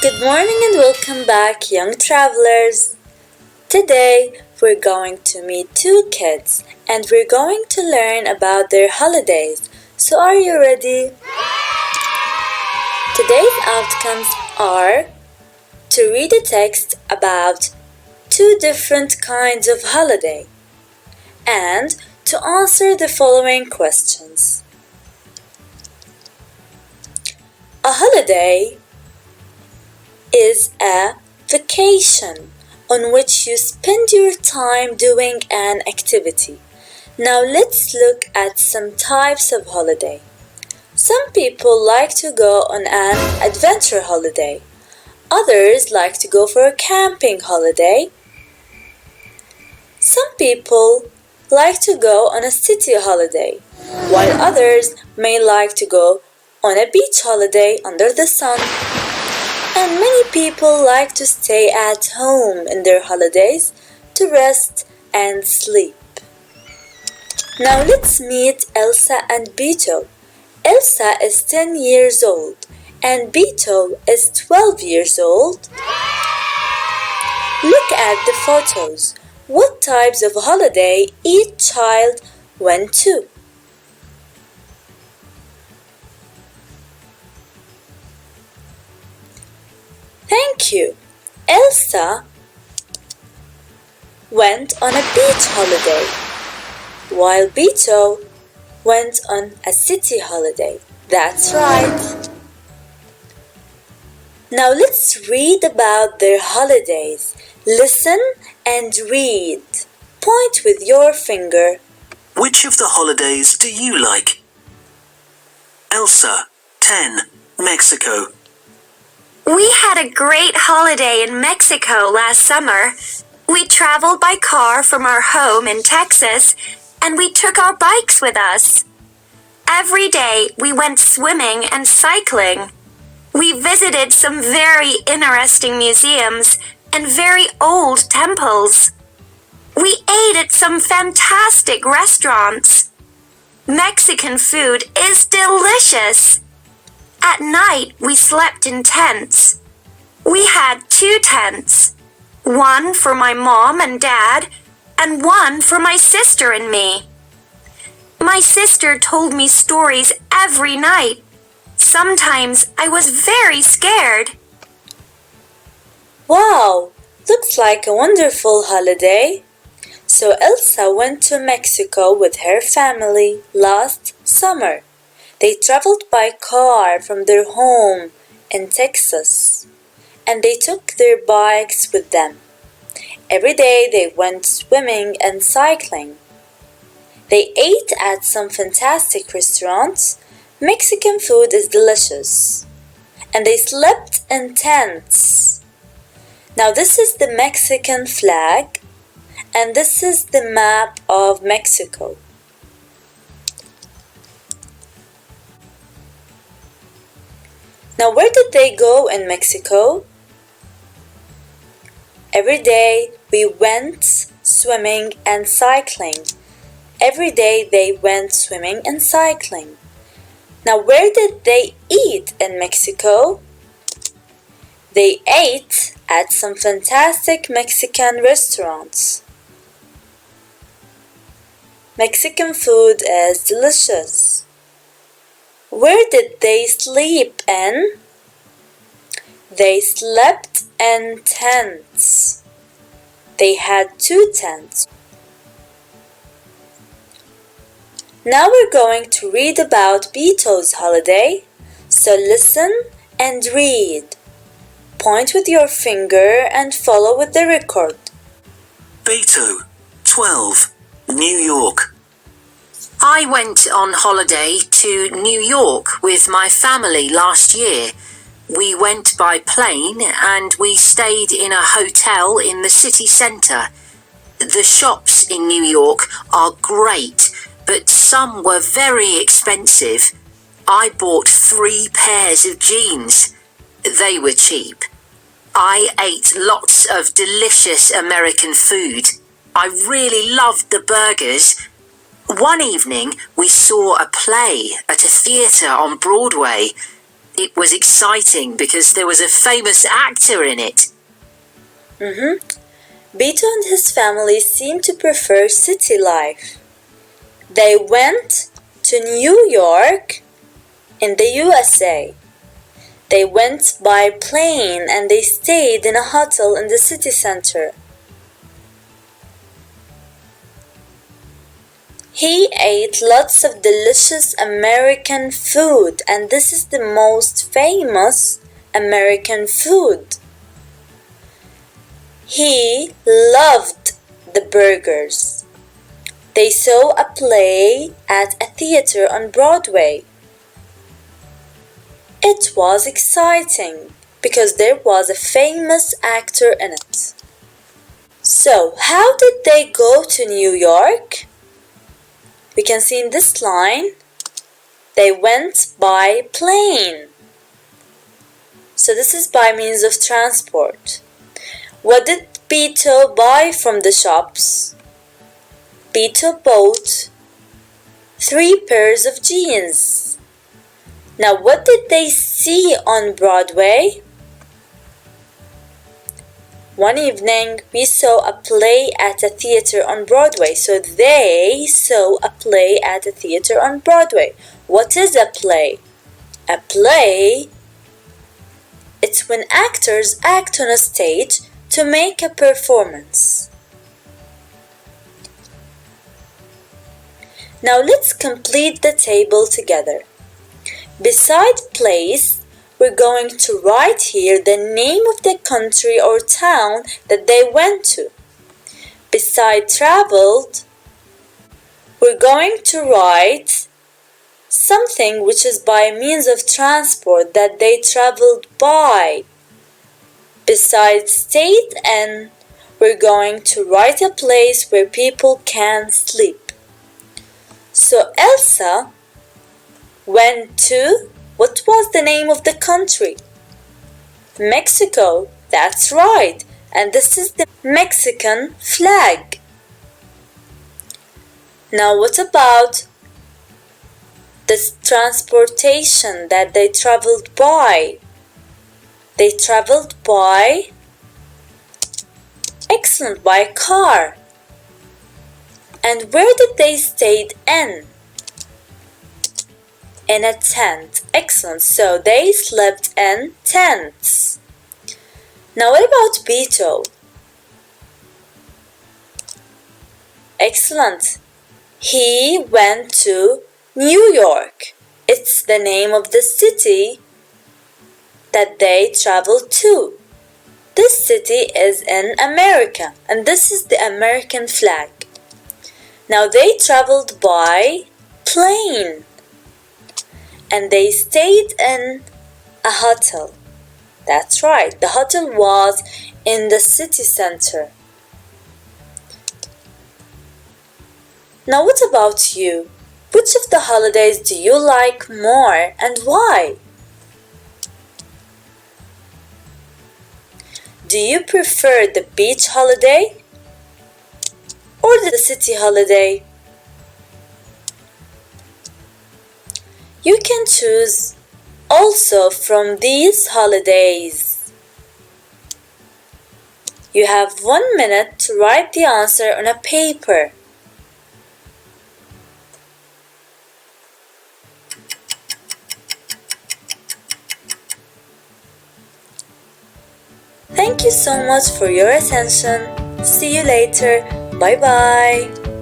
Good morning and welcome back, young travelers. Today we're going to meet two kids and we're going to learn about their holidays. So are you ready? Today's outcomes are to read a text about two different kinds of holiday and to answer the following questions. A holiday is a vacation on which you spend your time doing an activity. Now let's look at some types of holiday. Some people like to go on an adventure holiday. Others like to go for a camping holiday. Some people like to go on a city holiday, while others may like to go on a beach holiday under the sun. And many people like to stay at home in their holidays to rest and sleep. Now let's meet Elsa and Beto. Elsa is 10 years old and Beto is 12 years old. Look at the photos. What types of holiday each child went to? Thank you. Elsa went on a beach holiday, while Beto went on a city holiday. That's right. Now let's read about their holidays. Listen and read. Point with your finger. Which of the holidays do you like? Elsa, 10, Mexico. We had a great holiday in Mexico last summer. We traveled by car from our home in Texas, and we took our bikes with us. Every day we went swimming and cycling. We visited some very interesting museums and very old temples. We ate at some fantastic restaurants. Mexican food is delicious. At night, we slept in tents. We had 2 tents, one for my mom and dad, and one for my sister and me. My sister told me stories every night. Sometimes I was very scared. Wow, looks like a wonderful holiday. So Elsa went to Mexico with her family last summer. They traveled by car from their home in Texas, and they took their bikes with them. Every day they went swimming and cycling. They ate at some fantastic restaurants. Mexican food is delicious. And they slept in tents. Now this is the Mexican flag, and this is the map of Mexico. Now, where did they go in Mexico? Every day we went swimming and cycling. Every day they went swimming and cycling. Now, where did they eat in Mexico? They ate at some fantastic Mexican restaurants. Mexican food is delicious. Where did they sleep in? They slept in tents. They had 2 tents. Now we're going to read about Beto's holiday. So listen and read. Point with your finger and follow with the record. Beto, 12, New York. I went on holiday to New York with my family last year. We went by plane and we stayed in a hotel in the city centre. The shops in New York are great, but some were very expensive. I bought 3 pairs of jeans. They were cheap. I ate lots of delicious American food. I really loved the burgers. One evening, we saw a play at a theatre on Broadway. It was exciting because there was a famous actor in it. Beto and his family seemed to prefer city life. They went to New York in the USA. They went by plane and they stayed in a hotel in the city center. He ate lots of delicious American food, and this is the most famous American food. He loved the burgers. They saw a play at a theater on Broadway. It was exciting because there was a famous actor in it. So, how did they go to New York? We can see in this line, they went by plane. So this is by means of transport. What did Beto buy from the shops? Beto bought 3 pairs of jeans. Now what did they see on Broadway? One evening we saw a play at a theater on Broadway. So they saw a play at a theater on Broadway. What is a play? A play, it's when actors act on a stage to make a performance. Now let's complete the table together. Beside place, we're going to write here the name of the country or town that they went to. Beside traveled, we're going to write something which is by means of transport that they traveled by. Beside stayed in, we're going to write a place where people can sleep. So Elsa went to, what was the name of the country? Mexico, that's right. And this is the Mexican flag. Now what about this transportation that they traveled by? They traveled by, excellent, by car. And where did they stay in? In a tent. Excellent. So they slept in tents. Now what about Beto? Excellent. He went to New York. It's the name of the city that they traveled to. This city is in America, and this is the American flag. Now they traveled by plane. And they stayed in a hotel. That's right, the hotel was in the city center. Now what about you? Which of the holidays do you like more and why? Do you prefer the beach holiday or the city holiday? You can choose also from these holidays. You have 1 minute to write the answer on a paper. Thank you so much for your attention. See you later. Bye bye.